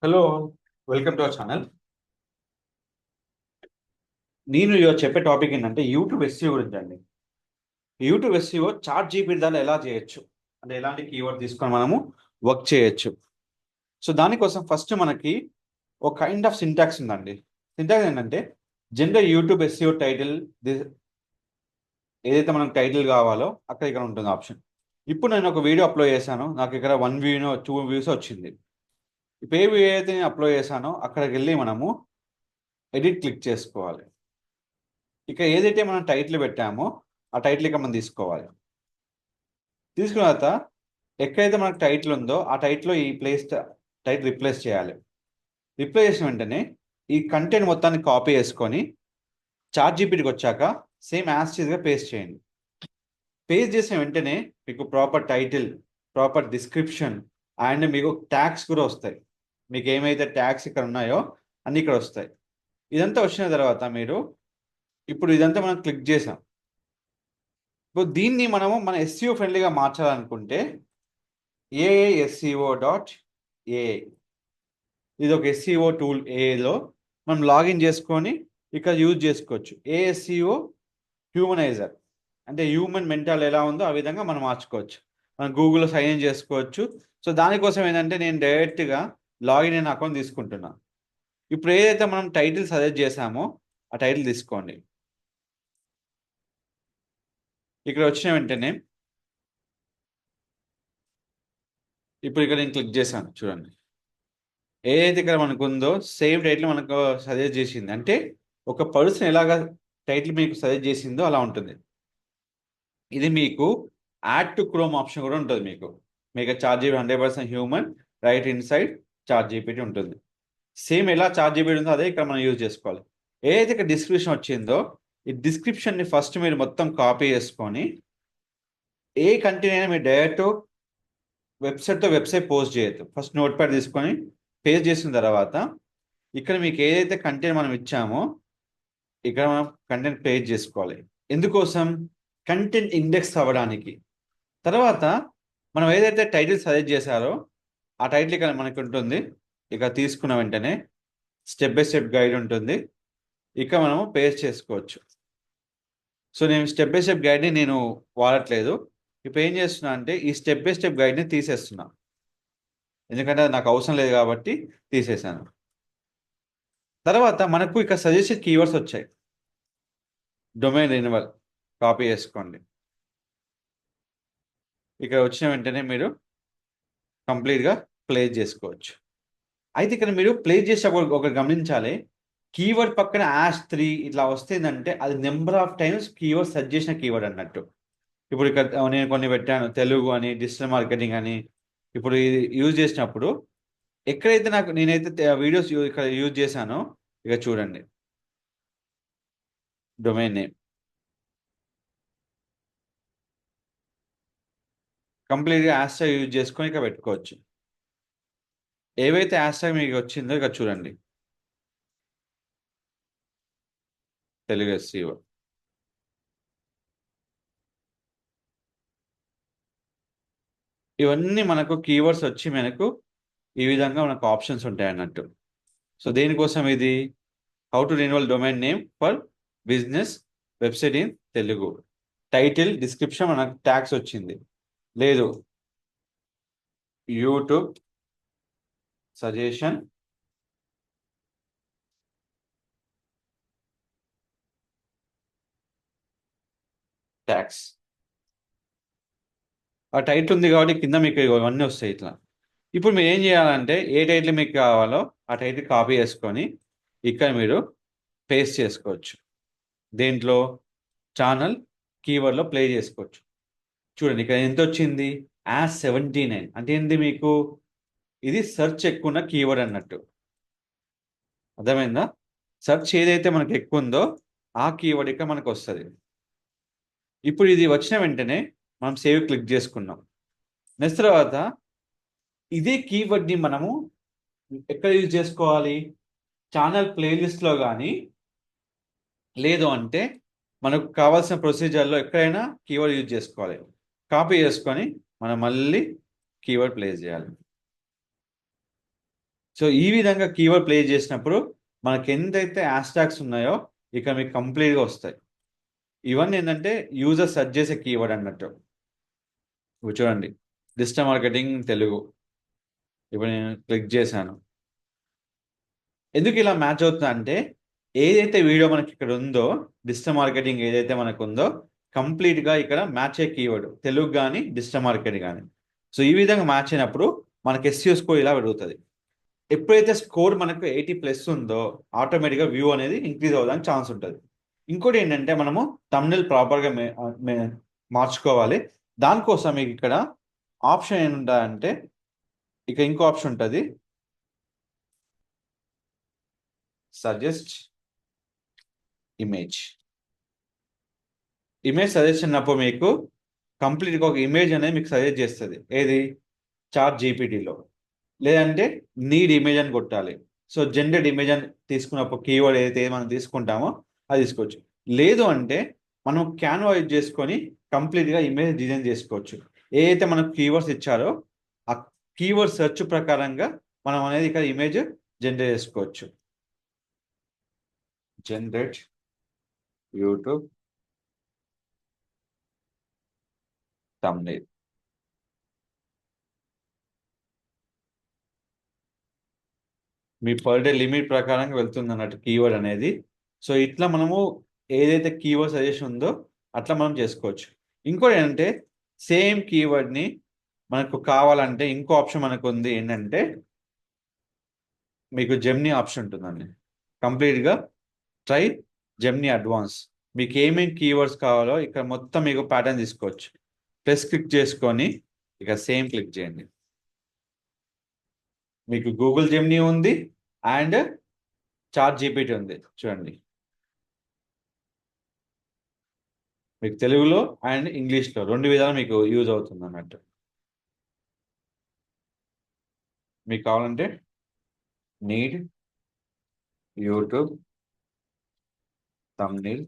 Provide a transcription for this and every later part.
Hello, welcome to our channel. నేను ఇవాళ చెప్పే టాపిక్ ఏంటంటే యూట్యూబ్ ఎస్సీఓ గురించి అండి. యూట్యూబ్ ఎస్సీఓ చాట్ జీపీటీ ద్వారా ఎలా చేయొచ్చు అంటే ఎలాంటి కీవర్డ్ తీసుకొని మనము వర్క్ చేయొచ్చు. సో దానికోసం ఫస్ట్ మనకి ఒక కైండ్ ఆఫ్ సింటాక్స్ ఉందండి. సింటాక్స్ ఏంటంటే జనరల్ యూట్యూబ్ ఎస్సీఓ టైటిల్, ఏదైతే మనకు టైటిల్ కావాలో అక్కడ ఇక్కడ ఉంటుంది ఆప్షన్. ఇప్పుడు నేను ఒక వీడియో అప్లోడ్ చేశాను, నాకు ఇక్కడ 1 వ్యూనో 2 వ్యూస్ వచ్చింది. ఇప్పుడు ఏ వీడియో అయితే నేను అప్లోడ్ చేశానో అక్కడికి వెళ్ళి మనము ఎడిట్ క్లిక్ చేసుకోవాలి. ఇక ఏదైతే మనం టైటిల్ పెట్టామో ఆ టైటిల్ ఇక మనం తీసుకోవాలి. తీసుకున్న తర్వాత ఎక్కడైతే మనకు టైటిల్ ఉందో ఆ టైటిల్లో ఈ టైటిల్ రిప్లేస్ చేయాలి. రిప్లేస్ చేసిన వెంటనే ఈ కంటెంట్ మొత్తాన్ని కాపీ చేసుకొని చాట్ జీపీటీకి వచ్చాక సేమ్ యాజ్ టీజ్గా పేస్ట్ చేయండి. పేస్ట్ చేసిన వెంటనే మీకు proper title, proper description and మీకు ట్యాగ్స్ కూడా వస్తాయి. మీకు ఏమైతే ట్యాగ్స్ ఇక్కడ ఉన్నాయో అన్నీ ఇక్కడ వస్తాయి. ఇదంతా వచ్చిన తర్వాత ఇప్పుడు ఇదంతా మనం క్లిక్ చేసాం. ఇప్పుడు దీన్ని మనము మన ఎస్సీఓ ఫ్రెండ్లీగా మార్చాలనుకుంటే AASEO.ai ఇది ఒక ఎస్సీఓ టూల్. ఏలో మనం లాగిన్ చేసుకొని ఇక్కడ యూజ్ చేసుకోవచ్చు. ASEO హ్యూమనైజర్ అంటే హ్యూమన్ మెంటల్ ఎలా ఉందో ఆ విధంగా మనం మార్చుకోవచ్చు. మనం గూగుల్లో సైన్ ఇన్ చేసుకోవచ్చు. సో దానికోసం ఏంటంటే నేను డైరెక్ట్గా లాగిన్ అయిన అకౌంట్ తీసుకుంటున్నా. ఇప్పుడు ఏదైతే మనం టైటిల్ సజెస్ట్ చేసామో ఆ టైటిల్ తీసుకోండి. ఇక్కడ వచ్చిన వెంటనే ఇప్పుడు ఇక్కడ నేను క్లిక్ చేశాను చూడండి. ఏదైతే ఇక్కడ మనకు ఉందో సేమ్ టైటిల్ మనకు సజెస్ట్ చేసింది. అంటే ఒక పర్సన్ ఎలాగా టైటిల్ మీకు సజెస్ట్ చేసిందో అలా ఉంటుంది. ఇది మీకు యాడ్ టు క్రోమ్ ఆప్షన్ కూడా ఉంటుంది. మీకు ChatGPT 100% human write inside ChatGPT ఉంటుంది. సేమ్ ఎలా చాట్ జీపీటీ ఉందో అదే ఇక్కడ మనం యూజ్ చేసుకోవాలి. ఏదైతే ఇక్కడ డిస్క్రిప్షన్ వచ్చిందో ఈ డిస్క్రిప్షన్ని ఫస్ట్ మీరు మొత్తం కాపీ చేసుకొని ఏ కంటెంట్ అయినా మీరు డైరెక్ట్ వెబ్సైట్ పోస్ట్ చేయొద్దు. ఫస్ట్ నోట్ ప్యాడ్ తీసుకొని పేస్ట్ చేసిన తర్వాత ఇక్కడ మీకు ఏదైతే కంటెంట్ మనం ఇచ్చామో ఇక్కడ మనం కంటెంట్ పేస్ట్ చేసుకోవాలి. ఎందుకోసం? కంటెంట్ ఇండెక్స్ అవ్వడానికి. తర్వాత మనం ఏదైతే టైటిల్ సజెస్ట్ చేశారో ఆ టైటిల్ ఇక్కడ మనకి ఉంటుంది. ఇక తీసుకున్న వెంటనే స్టెప్ బై స్టెప్ గైడ్ ఉంటుంది. ఇక మనము పేస్ట్ చేసుకోవచ్చు. సో నేను స్టెప్ బై స్టెప్ గైడ్ని నేను వాడట్లేదు. ఇప్పుడు ఏం చేస్తున్నా అంటే ఈ స్టెప్ బై స్టెప్ గైడ్ని తీసేస్తున్నా. ఎందుకంటే అది నాకు అవసరం లేదు కాబట్టి తీసేశాను. తర్వాత మనకు ఇక్కడ సజెస్టెడ్ కీవర్డ్స్ వచ్చాయి. డొమైన్ రెన్యువల్ కాపీ చేసుకోండి. ఇక్కడ వచ్చిన వెంటనే మీరు కంప్లీట్గా ప్లేస్ చేసుకోవచ్చు. అయితే ఇక్కడ మీరు ప్లేస్ చేసేటప్పుడు ఒకటి గమనించాలి. కీవర్డ్ పక్కన #3 ఇట్లా వస్తుందంటే అది number of times keyword search చేసిన కీవర్డ్ అన్నట్టు. ఇప్పుడు ఇక్కడ నేను కొన్ని పెట్టాను, తెలుగు అని, డిజిటల్ మార్కెటింగ్ అని. ఇప్పుడు ఇది యూజ్ చేసినప్పుడు ఎక్కడైతే నేనైతే వీడియోస్ ఇక్కడ యూజ్ చేశానో ఇక చూడండి, డొమైన్ నేమ్ కంప్లీట్గా హ్యాష్ట్యాగ్ యూజ్ చేసుకొని ఇక్కడ పెట్టుకోవచ్చు. ఏవైతే హ్యాష్ట్యాగ్ మీకు వచ్చిందో ఇక్కడ చూడండి, తెలుగు ఎస్సీఓ. ఇవన్నీ మనకు కీవర్డ్స్ వచ్చి మనకు ఈ విధంగా మనకు ఆప్షన్స్ ఉంటాయి అన్నట్టు. సో దేనికోసం ఇది? How to renewal domain name for business website in Telugu. Title, description మనకు ట్యాగ్స్ వచ్చింది. లేదు, యూట్యూబ్ సజెషన్ ట్యాగ్స్. ఆ టైటిల్ ఉంది కాబట్టి కింద మీకు ఇవన్నీ వస్తాయి ఇట్లా. ఇప్పుడు మీరు ఏం చేయాలంటే ఏ టైటిల్ మీకు కావాలో ఆ టైటిల్ కాపీ చేసుకొని ఇక్కడ మీరు పేస్ట్ చేసుకోవచ్చు. దేంట్లో? ఛానల్ కీవర్డ్లో ప్లే చేసుకోవచ్చు. చూడండి ఇక్కడ ఎంత వచ్చింది? #79. అంటే ఏంటి మీకు? ఇది సెర్చ్ ఎక్కువ ఉన్న కీవర్డ్ అన్నట్టు. అర్థమైందా? సెర్చ్ ఏదైతే మనకు ఎక్కువ ఉందో ఆ కీవర్డ్ ఇక్కడ మనకు వస్తుంది. ఇప్పుడు ఇది వచ్చిన వెంటనే మనం సేవ్ క్లిక్ చేసుకున్నాం. నెక్స్ట్ తర్వాత ఇదే కీవర్డ్ని మనము ఎక్కడ యూజ్ చేసుకోవాలి? ఛానల్ ప్లేలిస్ట్లో కానీ, లేదు అంటే మనకు కావాల్సిన ప్రొసీజర్లో ఎక్కడైనా కీవర్డ్ యూజ్ చేసుకోవాలి. కాపీ చేసుకొని మనం మళ్ళీ కీవర్డ్ ప్లేస్ చేయాలి. సో సో ఈ విధంగా కీవర్డ్ ప్లే చేసినప్పుడు మనకి ఎంతైతే హ్యాష్ ఉన్నాయో ఇక మీకు కంప్లీట్గా వస్తాయి. ఇవన్నీ ఏంటంటే యూజర్ సెర్చ్ చేసే కీవర్డ్ అన్నట్టు. ఇప్పుడు చూడండి, డిజిటల్ మార్కెటింగ్ తెలుగు. ఇప్పుడు నేను క్లిక్ చేశాను. ఎందుకు ఇలా మ్యాచ్ అవుతుంది అంటే ఏదైతే వీడియో మనకి ఇక్కడ ఉందో, డిజిటల్ మార్కెటింగ్ ఏదైతే మనకు ఉందో కంప్లీట్గా ఇక్కడ మ్యాచ్ అయ్యే కీవర్డ్ తెలుగు కానీ డిజిటల్ మార్కెటింగ్ కానీ. సో ఈ విధంగా మ్యాచ్ అయినప్పుడు మనకి ఎస్ఈఓ స్కోర్ ఇలా పెరుగుతుంది. ఎప్పుడైతే స్కోర్ మనకు 80+ ఉందో ఆటోమేటిక్గా వ్యూ అనేది ఇంక్రీజ్ అవ్వడానికి ఛాన్స్ ఉంటుంది. ఇంకోటి ఏంటంటే మనము థంబ్నెయిల్ ప్రాపర్గా మార్చుకోవాలి. దానికోసం మీకు ఇక్కడ ఆప్షన్ ఏంటంటే ఇక ఇంకో ఆప్షన్ ఉంటుంది, సజెస్ట్ ఇమేజ్. ఇమేజ్ సజెస్ట్ అయినప్పుడు మీకు కంప్లీట్గా ఒక ఇమేజ్ అనేది మీకు సజెస్ట్ చేస్తుంది. ఏది? చాట్ జీపీటీలో. లేదంటే నీడ్ ఇమేజ్ అని కొట్టాలి. సో జనరేట్ ఇమేజ్ అని తీసుకున్నప్పుడు కీవర్డ్ ఏదైతే మనం తీసుకుంటామో అది తీసుకోవచ్చు. లేదు అంటే మనం క్యాన్వా యూజ్ చేసుకొని కంప్లీట్గా ఇమేజ్ డిజైన్ చేసుకోవచ్చు. ఏదైతే మనకు కీవర్డ్స్ ఇచ్చారో ఆ కీవర్డ్ సెర్చ్ ప్రకారంగా మనం అనేది ఇక్కడ ఇమేజ్ జనరేట్ చేసుకోవచ్చు. Generate YouTube thumbnail. మీ పర్ డే లిమిట్ ప్రకారంగా వెళ్తుంది అన్నట్టు కీవర్డ్ అనేది. సో ఇట్లా మనము ఏదైతే కీవర్డ్ సజెషన్ ఉందో అట్లా మనం చేసుకోవచ్చు. ఇంకోటి ఏంటంటే సేమ్ కీవర్డ్ని మనకు కావాలంటే ఇంకో ఆప్షన్ మనకు ఉంది. ఏంటంటే మీకు జెమినీ ఆప్షన్ ఉంటుందండి. కంప్లీట్గా ట్రై జెమినీ అడ్వాన్స్. మీకు ఏమేమి కీవర్డ్స్ కావాలో ఇక్కడ మొత్తం మీకు ప్యాటర్న్ తీసుకోవచ్చు. ప్లస్ క్లిక్ చేసుకొని ఇక సేమ్ క్లిక్ చేయండి. మీకు గూగుల్ జెమినీ ఉంది అండ్ చాట్ జీపీటీ ఉంది. చూడండి, మీకు తెలుగులో అండ్ ఇంగ్లీష్లో 2 విధాలు మీకు యూజ్ అవుతుంది అన్నట్టు. మీకు కావాలంటే నీడ్ యూట్యూబ్ థంబ్నెయిల్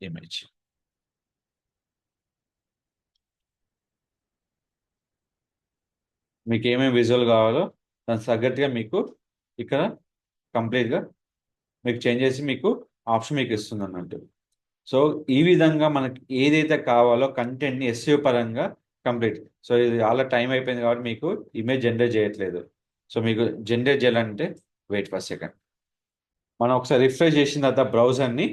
ఇమేజ్. మీకు ఏమేమి విజువల్ కావాలో దానికి తగ్గట్టుగా మీకు ఇక్కడ కంప్లీట్గా మీకు చేంజ్ చేసి మీకు ఆప్షన్ మీకు ఇస్తుంది అన్నట్టు. సో ఈ విధంగా మనకి ఏదైతే కావాలో కంటెంట్ని ఎస్ఈఓ పరంగా కంప్లీట్. సో ఇది చాలా టైం అయిపోయింది కాబట్టి మీకు ఇమేజ్ జనరేట్ చేయట్లేదు. సో మీకు జనరేట్ చేయాలంటే వెయిట్ ఫర్ సెకండ్. మనం ఒకసారి రిఫ్రెష్ చేసిన తర్వాత బ్రౌజర్ని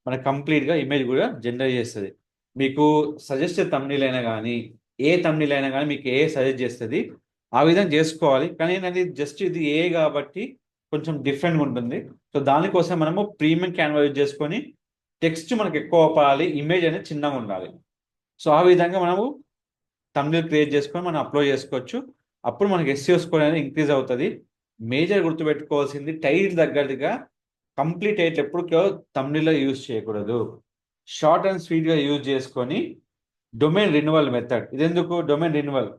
మనకు కంప్లీట్గా ఇమేజ్ కూడా జనరేట్ చేస్తుంది. మీకు సజెస్టెడ్ థంబ్నెయిల్ అయినా కానీ ఏ థంబ్నెయిల్ అయినా కానీ మీకు ఏ సజెస్ట్ చేస్తుంది ఆ విధంగా చేసుకోవాలి. కానీ అది జస్ట్ ఇది ఏ కాబట్టి కొంచెం డిఫరెంట్గా ఉంటుంది. సో దానికోసం మనము ప్రీమియం క్యాన్వా యూజ్ చేసుకొని టెక్స్ట్ మనకు ఎక్కువ పడాలి, ఇమేజ్ అనేది చిన్నగా ఉండాలి. సో ఆ విధంగా మనము థంబ్నెయిల్ క్రియేట్ చేసుకొని మనం అప్లోడ్ చేసుకోవచ్చు. అప్పుడు మనకి ఎస్ఈఓ స్కోర్ అనేది ఇంక్రీజ్ అవుతుంది. మేజర్ గుర్తుపెట్టుకోవాల్సింది టైటిల్ తగ్గట్టుగా కంప్లీట్ టైటిల్ ఎప్పుడు థంబ్నెయిల్లో యూజ్ చేయకూడదు. షార్ట్ అండ్ స్వీట్గా యూజ్ చేసుకొని డొమైన్ రెన్యువల్ మెథడ్. ఇది ఎందుకు డొమైన్ రెన్యువల్?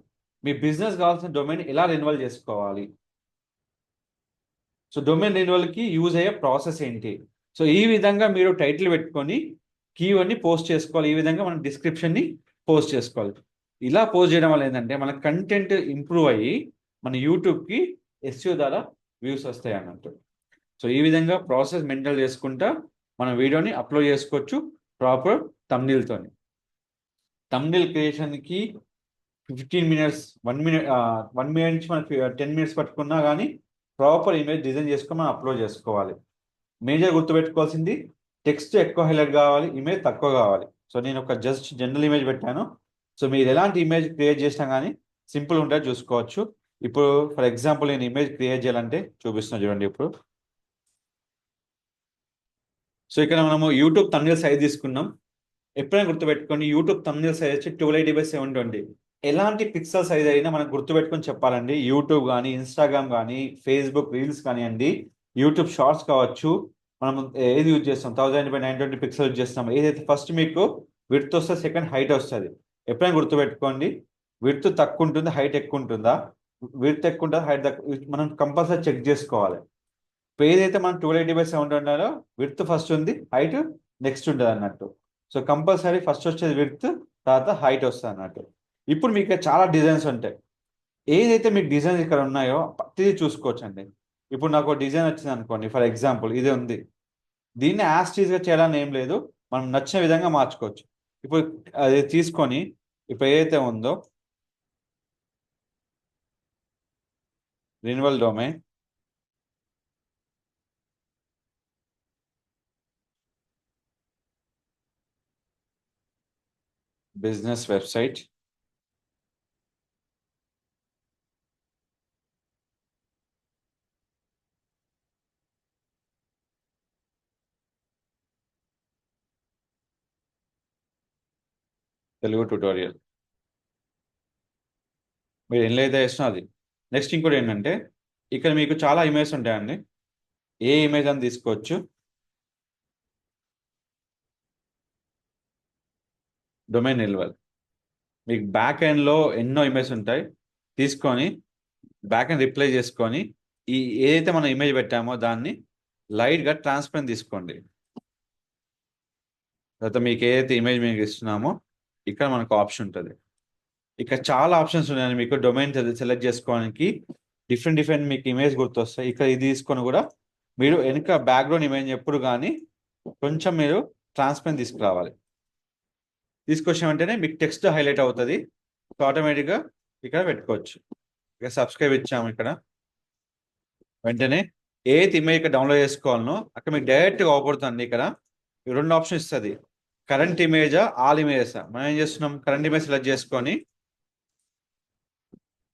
మీ బిజినెస్ కావాల్సిన డొమైన్ ఎలా రెన్యువల్ చేసుకోవాలి, సో డొమైన్ రెన్యువల్కి యూజ్ అయ్యే ప్రాసెస్ ఏంటి. సో ఈ విధంగా మీరు టైటిల్ పెట్టుకొని కీవర్డ్ని పోస్ట్ చేసుకోవాలి. ఈ విధంగా మనం డిస్క్రిప్షన్ని పోస్ట్ చేసుకోవాలి. ఇలా పోస్ట్ చేయడం వల్ల ఏంటంటే మన కంటెంట్ ఇంప్రూవ్ అయ్యి మన యూట్యూబ్కి ఎస్ఈఓ ద్వారా వ్యూస్ వస్తాయి అన్నట్టు. సో ఈ విధంగా ప్రాసెస్ మెయింటైన్ చేసుకుంటా మన వీడియోని అప్లోడ్ చేసుకోవచ్చు ప్రాపర్ థంబ్నెయిల్తో. థంబ్నెయిల్ క్రియేషన్కి 15 మినిట్స్ 1 మినిట్ నుంచి మనకి 10 మినిట్స్ పట్టుకున్నా కానీ ప్రాపర్ ఇమేజ్ డిజైన్ చేసుకొని మనం అప్లోడ్ చేసుకోవాలి. మేజర్ గుర్తుపెట్టుకోవాల్సింది టెక్స్ట్ ఎక్కువ హైలైట్ కావాలి, ఇమేజ్ తక్కువ కావాలి. సో నేను ఒక జస్ట్ జనరల్ ఇమేజ్ పెట్టాను. సో మీరు ఎలాంటి ఇమేజ్ క్రియేట్ చేసినా కానీ సింపుల్ ఉంటుంది చూసుకోవచ్చు. ఇప్పుడు ఫర్ ఎగ్జాంపుల్ నేను ఇమేజ్ క్రియేట్ చేయాలంటే చూపిస్తున్నా చూడండి. ఇప్పుడు సో ఇక్కడ మనము యూట్యూబ్ థంబ్నెయిల్ సైజ్ తీసుకున్నాం. ఎప్పుడైనా గుర్తుపెట్టుకోండి యూట్యూబ్ థంబ్నెయిల్ సైజ్ వచ్చి 1280x720. ఎలాంటి పిక్సెల్ సైజ్ అయినా మనం గుర్తుపెట్టుకొని చెప్పాలండి. యూట్యూబ్ కానీ ఇన్స్టాగ్రామ్ కానీ ఫేస్బుక్ రీల్స్ కానివ్వండి, యూట్యూబ్ షార్ట్స్ కావచ్చు, మనం ఏది యూజ్ చేస్తాం 1080x920 పిక్సెల్ యూజ్ చేస్తాం. ఏదైతే ఫస్ట్ మీకు విడ్త్ వస్తే సెకండ్ హైట్ వస్తుంది. ఎప్పుడైనా గుర్తుపెట్టుకోండి విడ్త్ తక్కువ ఉంటుంది హైట్ ఎక్కువ ఉంటుందా, విడ్త్ ఎక్కువ ఉంటుందా హైట్ తక్కువ, మనం కంపల్సరీ చెక్ చేసుకోవాలి. ఇప్పుడు ఏదైతే మనం 1280x720 విడ్త్ ఫస్ట్ ఉంది, హైట్ నెక్స్ట్ ఉంటుంది అన్నట్టు. సో కంపల్సరీ ఫస్ట్ వచ్చేది విడ్త్, తర్వాత హైట్ వస్తుంది అన్నట్టు. ఇప్పుడు మీకు చాలా డిజైన్స్ ఉంటాయి. ఏదైతే మీకు డిజైన్స్ ఇక్కడ ఉన్నాయో ప్రతిదీ చూసుకోవచ్చండి. ఇప్పుడు నాకు డిజైన్ వచ్చింది అనుకోండి, ఫర్ ఎగ్జాంపుల్ ఇది ఉంది. దీన్ని యాజ్ గా చేయాలని ఏం లేదు, మనం నచ్చిన విధంగా మార్చుకోవచ్చు. ఇప్పుడు అది తీసుకొని ఇప్పుడు ఏదైతే ఉందో renewal domain, business website, Telugu tutorial, మీరు ఎన్ని అయితే వేసినా అది. నెక్స్ట్ ఇంకోటి ఏంటంటే ఇక్కడ మీకు చాలా ఇమేజెస్ ఉంటాయండి. ఏ ఇమేజ్ అని తీసుకోవచ్చు. డొమైన్ నిల్వల్, మీకు బ్యాక్ ఎండ్లో ఎన్నో ఇమేజ్ ఉంటాయి. తీసుకొని బ్యాక్ ఎండ్ రిప్లై చేసుకొని ఈ ఏదైతే మనం ఇమేజ్ పెట్టామో దాన్ని లైట్గా ట్రాన్స్పరెంట్ తీసుకోండి. తర్వాత మీకు ఏదైతే ఇమేజ్ మీకు ఇస్తున్నామో ఇక్కడ మనకు ఆప్షన్ ఉంటుంది. ఇక్కడ చాలా ఆప్షన్స్ ఉన్నాయండి. మీకు డొమైన్ సెలెక్ట్ చేసుకోవడానికి డిఫరెంట్ డిఫరెంట్ మీకు ఇమేజ్ గుర్తొస్తాయి. ఇక్కడ ఇది తీసుకొని కూడా మీరు వెనుక బ్యాక్గ్రౌండ్ ఇమేజ్ ఎప్పుడు కానీ కొంచెం మీరు ట్రాన్స్పరెంట్ తీసుకురావాలి. తీసుకొచ్చిన వెంటనే మీకు టెక్స్ట్ హైలైట్ అవుతుంది. సో ఆటోమేటిక్గా ఇక్కడ పెట్టుకోవచ్చు. ఇక సబ్స్క్రైబ్ ఇచ్చాము. ఇక్కడ వెంటనే ఏది ఇమేజ్ ఇక్కడ డౌన్లోడ్ చేసుకోవాలనో అక్కడ మీకు డైరెక్ట్గా అవపడుతుంది. ఇక్కడ రెండు ఆప్షన్ ఇస్తుంది, కరెంట్ ఇమేజా ఆల్ ఇమేజెస్. మనం ఏం చేస్తున్నాం, కరెంట్ ఇమేజ్ సెలెక్ట్ చేసుకొని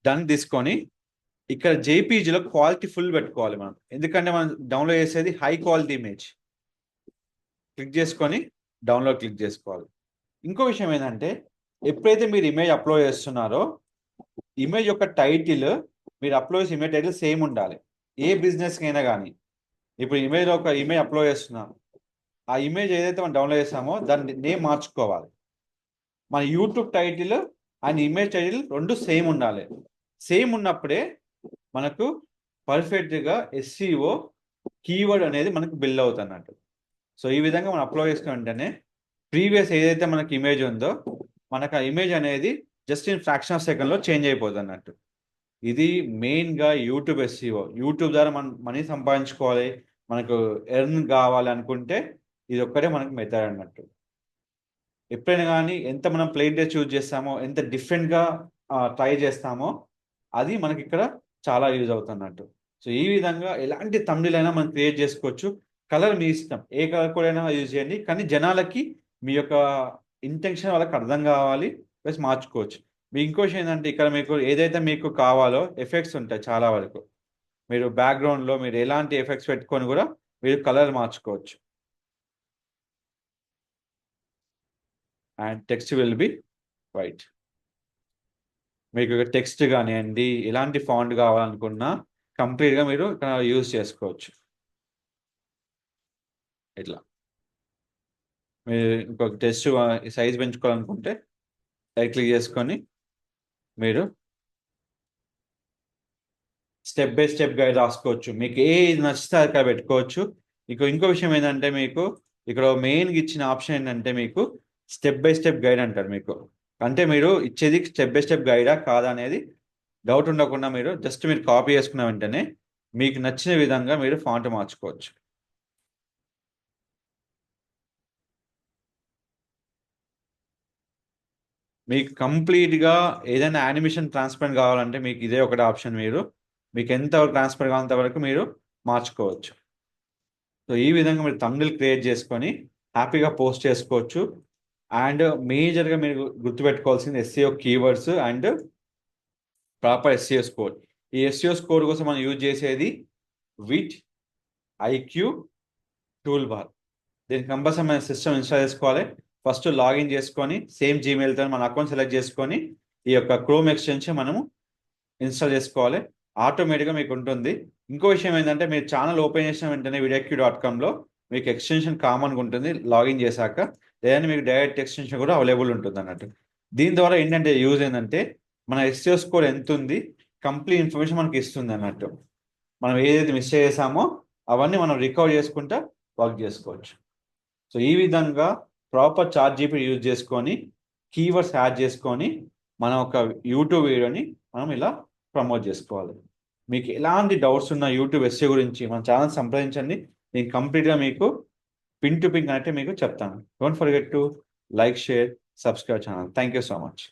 డన్ తీసుకొని ఇక్కడ జేపీజీలో క్వాలిటీ ఫుల్ పెట్టుకోవాలి మనం, ఎందుకంటే మనం డౌన్లోడ్ చేసేది హై క్వాలిటీ ఇమేజ్. క్లిక్ చేసుకొని డౌన్లోడ్ క్లిక్ చేసుకోవాలి. ఇంకో విషయం ఏంటంటే ఎప్పుడైతే మీరు ఇమేజ్ అప్లోడ్ చేస్తున్నారో ఇమేజ్ యొక్క టైటిల్, మీరు అప్లోడ్ చేసే ఇమేజ్ టైటిల్ సేమ్ ఉండాలి ఏ బిజినెస్కి అయినా కానీ. ఇప్పుడు ఇమేజ్లో ఒక ఇమేజ్ అప్లోడ్ చేస్తున్నాం, ఆ ఇమేజ్ ఏదైతే మనం డౌన్లోడ్ చేస్తామో దాన్ని నేమ్ మార్చుకోవాలి. మన YouTube title and image title రెండు సేమ్ ఉండాలి. సేమ్ ఉన్నప్పుడే మనకు పర్ఫెక్ట్గా ఎస్సీఓ కీవర్డ్ అనేది మనకు బిల్డ్ అవుతుంది అన్నట్టు. సో ఈ విధంగా మనం అప్లోడ్ చేసుకున్న వెంటనే ప్రీవియస్ ఏదైతే మనకి ఇమేజ్ ఉందో మనకు ఆ ఇమేజ్ అనేది జస్ట్ ఇన్ ఫ్రాక్షన్ ఆఫ్ సెకండ్లో చేంజ్ అయిపోతుంది అన్నట్టు. ఇది మెయిన్గా యూట్యూబ్ ఎస్సీఓ. యూట్యూబ్ ద్వారా మనం మనీ సంపాదించుకోవాలి, మనకు ఎర్న్ కావాలి అనుకుంటే ఇది ఒక్కటే మనకు మెథడ్ అన్నట్టు. ఎప్పుడైనా కానీ ఎంత మనం ప్లెయిన్ టెక్స్ట్ చూస్ చేస్తామో, ఎంత డిఫరెంట్గా ట్రై చేస్తామో అది మనకి ఇక్కడ చాలా యూజ్ అవుతున్నట్టు. సో ఈ విధంగా ఎలాంటి థంబ్నెయిల్ అయినా మనం క్రియేట్ చేసుకోవచ్చు. కలర్ మీ ఇష్టం, ఏ కలర్ కూడా అయినా యూజ్ చేయండి, కానీ జనాలకి మీ యొక్క ఇంటెన్షన్ వాళ్ళకి అర్థం కావాలి, ప్లస్ మార్చుకోవచ్చు. మీ ఇంకో విషయం ఏంటంటే ఇక్కడ మీకు ఏదైతే మీకు కావాలో ఎఫెక్ట్స్ ఉంటాయి చాలా వరకు. మీరు బ్యాక్గ్రౌండ్లో మీరు ఎలాంటి ఎఫెక్ట్స్ పెట్టుకొని కూడా మీరు కలర్ మార్చుకోవచ్చు. And text will be white. మీకు టెక్స్ట్ కానివ్వండి, ఎలాంటి ఫాంట్ కావాలనుకున్నా కంప్లీట్గా మీరు ఇక్కడ యూజ్ చేసుకోవచ్చు. ఇట్లా మీరు ఇంకొక టెక్స్ట్ సైజ్ పెంచుకోవాలనుకుంటే రైట్ క్లిక్ చేసుకొని మీరు స్టెప్ బై స్టెప్ గైడ్ రాసుకోవచ్చు. మీకు ఏది నచ్చితే అక్కడ పెట్టుకోవచ్చు. ఇంకో విషయం ఏంటంటే మీకు ఇక్కడ మెయిన్గా ఇచ్చిన ఆప్షన్ ఏంటంటే మీకు స్టెప్ బై స్టెప్ గైడ్ అంటారు. మీకు అంటే మీరు ఇచ్చేది స్టెప్ బై స్టెప్ గైడా కాదా అనేది డౌట్ ఉండకుండా మీరు జస్ట్ మీరు కాపీ చేసుకున్న వెంటనే మీకు నచ్చిన విధంగా మీరు ఫాంట్ మార్చుకోవచ్చు. మీకు కంప్లీట్గా ఏదైనా యానిమేషన్ ట్రాన్స్పరెంట్ కావాలంటే మీకు ఇదే ఒకటి ఆప్షన్. మీకు ఎంత ట్రాన్స్పరెంట్ కావాలంత వరకు మీరు మార్చుకోవచ్చు. సో ఈ విధంగా మీరు థంబ్నెయిల్ క్రియేట్ చేసుకొని హ్యాపీగా పోస్ట్ చేసుకోవచ్చు. అండ్ మేజర్గా మీరు గుర్తుపెట్టుకోవాల్సింది SCO keywords and proper SCO score. ఈ ఎస్సీఓ స్కోర్ కోసం మనం యూజ్ చేసేది విట్ ఐక్యూ టూల్ బార్. దీనికి కంపల్సరీ మన సిస్టమ్ ఇన్స్టాల్ చేసుకోవాలి. ఫస్ట్ లాగిన్ చేసుకొని సేమ్ జీమెయిల్తో మన అకౌంట్ సెలెక్ట్ చేసుకొని ఈ యొక్క క్రోమ్ ఎక్స్టెన్షన్ మనము ఇన్స్టాల్ చేసుకోవాలి. ఆటోమేటిక్గా మీకు ఉంటుంది. ఇంకో విషయం ఏంటంటే మీరు ఛానల్ ఓపెన్ చేసిన వెంటనే videoq.comలో మీకు ఎక్స్టెన్షన్ కామన్గా ఉంటుంది లాగిన్ చేశాక, లేదంటే మీకు డైరెక్ట్ ఎక్స్టెన్షన్ కూడా అవైలబుల్ ఉంటుంది అన్నట్టు. దీని ద్వారా ఏంటంటే యూజ్ ఏంటంటే మన ఎస్సీఓ స్కోర్ ఎంత ఉంది కంప్లీట్ ఇన్ఫర్మేషన్ మనకి ఇస్తుంది అన్నట్టు. మనం ఏదైతే మిస్ చేసామో అవన్నీ మనం రికవర్ చేసుకుంటా వర్క్ చేసుకోవచ్చు. సో ఈ విధంగా ప్రాపర్ ChatGPT యూజ్ చేసుకొని కీవర్డ్స్ యాడ్ చేసుకొని మనం ఒక యూట్యూబ్ వీడియోని మనం ఇలా ప్రమోట్ చేసుకోవాలి. మీకు ఎలాంటి డౌట్స్ ఉన్న యూట్యూబ్ ఎస్ఏ గురించి మన ఛానల్ సంప్రదించండి. నేను కంప్లీట్గా మీకు పిన్ టు పిన్ కనెక్ట్ మీకు చెప్తాను. Don't forget to like, share, subscribe channel. Thank you so much.